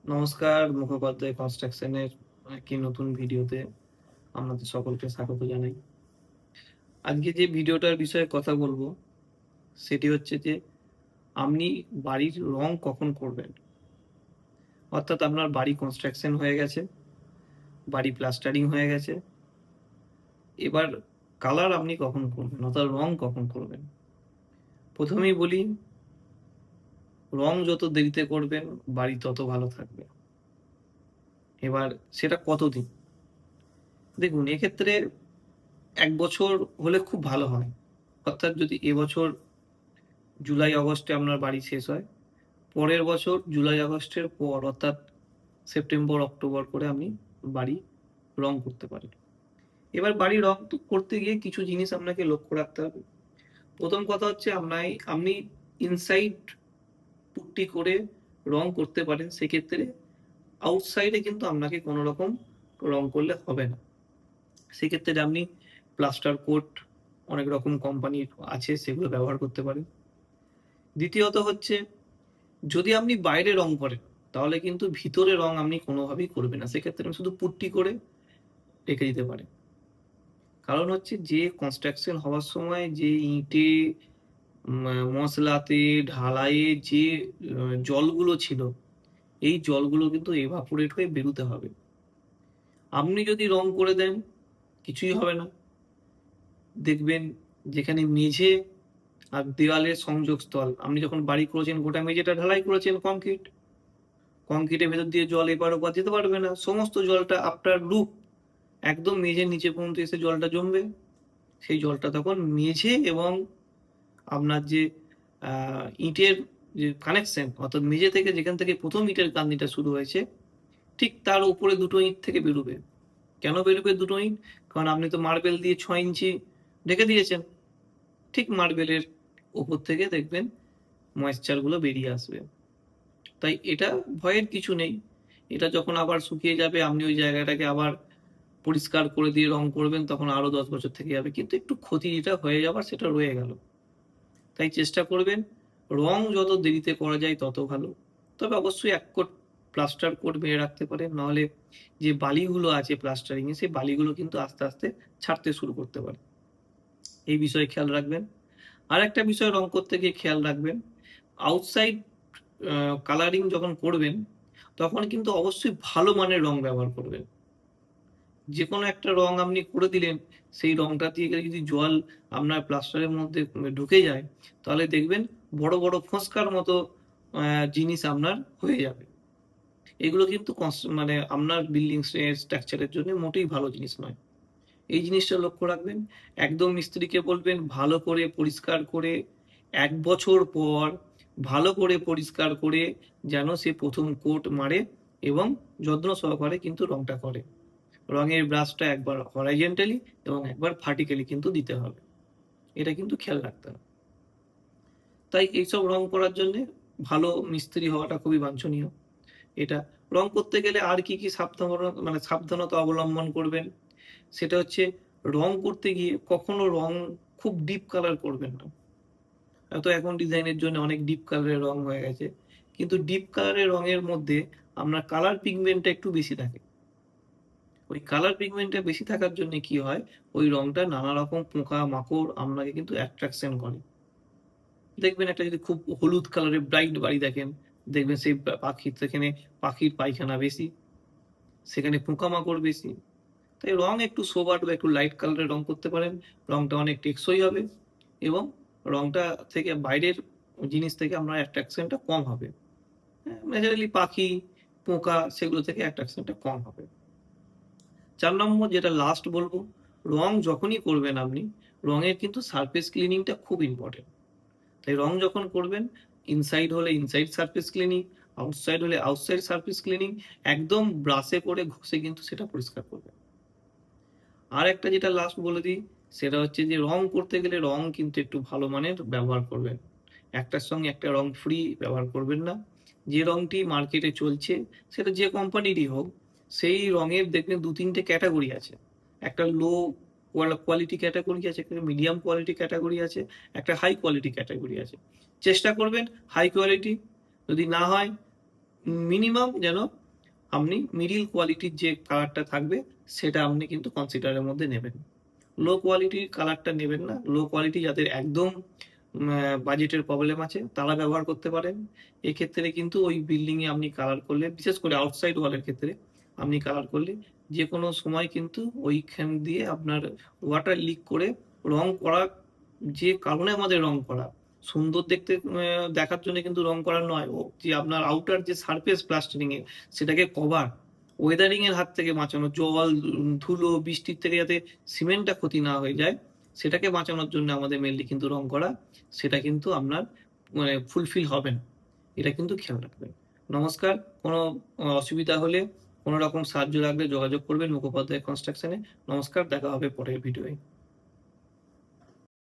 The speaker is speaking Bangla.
নমস্কার, মুখোপাধ্যায় কনস্ট্রাকশনের একটি নতুন ভিডিওতে আপনাদের সকলকে স্বাগত জানাই। আজকে যে ভিডিওটার বিষয়ে কথা বলবো সেটি হচ্ছে যে আপনি বাড়ির রং কখন করবেন। অর্থাৎ আপনার বাড়ি কনস্ট্রাকশন হয়ে গেছে, বাড়ি প্লাস্টারিং হয়ে গেছে, এবার কালার আপনি কখন করবেন, অর্থাৎ রং কখন করবেন। প্রথমেই বলি, রং যত দেরিতে করবেন বাড়ি তত ভালো থাকবে। এবার সেটা কতদিন, দেখুন এক্ষেত্রে 1 বছর হলে খুব ভালো হয়। অর্থাৎ যদি এবছর জুলাই আগস্টে আপনার বাড়ি শেষ হয়, পরের বছর জুলাই আগস্টের পর অর্থাৎ সেপ্টেম্বর অক্টোবর করে আপনি বাড়ি রং করতে পারেন। এবার বাড়ি রং করতে গিয়ে কিছু জিনিস আপনাকে লক্ষ্য রাখতে হবে। প্রথম কথা হচ্ছে আপনি ইনসাইড পুট্টি করে রং করতে পারেন, সেক্ষেত্রে আউটসাইডে কিন্তু আপনাকে কোনো রকম রং করলে হবে না। সেক্ষেত্রে আপনি প্লাস্টার কোট অনেক রকম কোম্পানির আছে, সেগুলো ব্যবহার করতে পারেন। দ্বিতীয়ত হচ্ছে, যদি আপনি বাইরে রং করেন তাহলে কিন্তু ভিতরে রং আপনি কোনোভাবেই করবেন না, সেক্ষেত্রে আপনি শুধু পুট্টি করে রেখে দিতে পারেন। কারণ হচ্ছে যে কনস্ট্রাকশন হওয়ার সময় যে ইটে মশলাতে ঢালাইয়ে যে জলগুলো ছিল, এই জলগুলো কিন্তু এভাপোরেট হয়ে বেরোতে হবে। আপনি যদি রং করে দেন কিছুই হবে না। দেখবেন যেখানে মেঝে আর দেওয়ালের সংযোগস্থল, আপনি যখন বাড়ি করেছেন গোটা মেঝেটা ঢালাই করেছেন কংক্রিটের ভেতর দিয়ে জল এপার ওপার যেতে পারবে না, সমস্ত জলটা আফটার রুফ একদম মেঝের নিচে পর্যন্ত এসে জলটা জমবে। সেই জলটা তখন মেঝে এবং আপনার যে ইটের যে কানেকশন, অর্থাৎ মেঝে থেকে যেখান থেকে প্রথম ইটের কান্দিটা শুরু হয়েছে ঠিক তার উপরে দুটো ইট থেকে বেরোবে। কেন বেরোবে দুটো ইট? কারণ আপনি তো মার্বেল দিয়ে 6 ইঞ্চি ঢেকে দিয়েছেন, ঠিক মার্বেলের ওপর থেকে দেখবেন ময়েশ্চারগুলো বেরিয়ে আসবে। তাই এটা ভয়ের কিছু নেই। এটা যখন আবার শুকিয়ে যাবে আপনি ওই জায়গাটাকে আবার পরিষ্কার করে দিয়ে রং করবেন, তখন আরো 10 বছর থেকে যাবে, কিন্তু একটু ক্ষতি যেটা হয়ে যাবার সেটা রয়ে গেল। তাই চেষ্টা করবেন রং যত দেরিতে করা যায় তত ভালো। তবে অবশ্যই 1 কোট প্লাস্টার কোট মেরে রাখতে পারেন, নাহলে যে বালিগুলো আছে প্লাস্টারিং এ সেই বালিগুলো কিন্তু আস্তে আস্তে ছাড়তে শুরু করতে পারে। এই বিষয়ে খেয়াল রাখবেন। আর একটা বিষয় রং করতে গিয়ে খেয়াল রাখবেন, আউটসাইড কালারিং যখন করবেন তখন কিন্তু অবশ্যই ভালো মানের রং ব্যবহার করবেন। যে কোনো একটা রং আপনি করে দিলেন, সেই রংটা দিয়ে যদি জল আপনার প্লাস্টারের মধ্যে ঢুকে যায় তাহলে দেখবেন বড় বড় ফোঁসকার মতো জিনিস আপনার হয়ে যাবে। এগুলো কিন্তু মানে আপনার বিল্ডিং স্ট্রাকচারের জন্য মোটেই ভালো জিনিস নয়। এই জিনিসটা লক্ষ্য রাখবেন। একদম মিস্ত্রিকে বলবেন ভালো করে পরিষ্কার করে 1 বছর পর ভালো করে পরিষ্কার করে যেন সে প্রথম কোট মারে এবং যত্ন সহকারে কিন্তু রংটা করে। রঙের ব্রাশটা একবার হরাইজেন্টালি এবং একবার ভার্টিক্যালি কিন্তু দিতে হবে, এটা কিন্তু খেয়াল রাখতে হবে। তাই এইসব রং করার জন্য ভালো মিস্ত্রি হওয়াটা খুবই বাঞ্ছনীয়। এটা রং করতে গেলে আর কি কি সাবধানতা অবলম্বন করবেন, সেটা হচ্ছে রং করতে গিয়ে কখনো রং খুব ডিপ কালার করবেন না। হয়তো এখন ডিজাইনের জন্য অনেক ডিপ কালারের রং হয়ে গেছে, কিন্তু ডিপ কালারের রঙের মধ্যে আপনার কালার পিগমেন্টটা একটু বেশি থাকে। ওই কালার পিগমেন্টটা বেশি থাকার জন্য কি হয়, ওই রংটা নানা রকম পোকা মাকড় আপনাকে কিন্তু অ্যাট্রাকশন করে। দেখবেন একটা যদি খুব হলুদ কালারের ব্রাইট বাড়ি দেখেন, দেখবেন সেই সেখানে পাখির পায়খানা বেশি, সেখানে পোকামাকড় বেশি। তাই রং একটু সোবার বা একটু লাইট কালারের রং করতে পারেন, রংটা অনেক টেকসই হবে এবং রংটা থেকে বাইরের জিনিস থেকে আপনার অ্যাট্রাকশনটা কম হবে। ন্যাচারালি পাখি পোকা সেগুলো থেকে অ্যাট্রাকশনটা কম হবে। 4 নম্বর যেটা লাস্ট বলবো, রং যখনই করবেন আপনি, রঙের কিন্তু সারফেস ক্লিনিংটা খুব ইম্পর্টেন্ট। তাই রং যখন করবেন, ইনসাইড হলে ইনসাইড সারফেস ক্লিনিং, আউটসাইড হলে আউটসাইড সারফেস ক্লিনিং, একদম ব্রাশে করে ঘষে কিন্তু সেটা পরিষ্কার করবেন। আর একটা যেটা লাস্ট বলে দিই, সেটা হচ্ছে যে রং করতে গেলে রং কিন্তু একটু ভালো মানের ব্যবহার করবেন। একটার সঙ্গে একটা রং ফ্রি ব্যবহার করবেন না। যে রংটি মার্কেটে চলছে সেটা যে কোম্পানিরই হোক, সেই রঙের দেখবেন 2-3টে ক্যাটাগরি আছে। একটা লো কোয়ালিটি ক্যাটাগরি আছে, একটা মিডিয়াম কোয়ালিটি ক্যাটাগরি আছে, একটা হাই কোয়ালিটি ক্যাটাগরি আছে। চেষ্টা করবেন হাই কোয়ালিটি, যদি না হয় মিনিমাম যেন আপনি মিডিল কোয়ালিটির যে কালারটা থাকবে সেটা আপনি কিন্তু কনসিডারের মধ্যে নেবেন। লো কোয়ালিটির কালারটা নেবেন না। লো কোয়ালিটি যাদের একদম বাজেটের প্রবলেম আছে তারা ব্যবহার করতে পারেন। এক্ষেত্রে কিন্তু ওই বিল্ডিংয়ে আপনি কালার করলে, বিশেষ করে আউটসাইড ওয়ালের ক্ষেত্রে আপনি কালার করলে যে কোনো সময় কিন্তু ওইখান দিয়ে আপনার ওয়াটার লিক করে রং করা, যে কারণে আমাদের রং করা সুন্দর দেখতে দেখার জন্য কিন্তু রং করা নয়, ও যে আপনার আউটার যে সারফেস প্লাস্টারিং এর সেটাকে কভার, ওয়েদারিং এর হাত থেকে বাঁচানো, জল ধুলো বৃষ্টির থেকে যাতে সিমেন্টটা ক্ষতি না হয়ে যায় সেটাকে বাঁচানোর জন্য আমাদের মেনলি কিন্তু রং করা, সেটা কিন্তু আপনার ফুলফিল হবে না, এটা কিন্তু খেয়াল রাখবেন। নমস্কার। কোনো অসুবিধা হলে, কোনো রকম সাহায্য লাগলে যোগাযোগ করবেন মুখোপাধ্যায় কনস্ট্রাকশনে। নমস্কার, দেখা হবে পরের ভিডিওয়ে।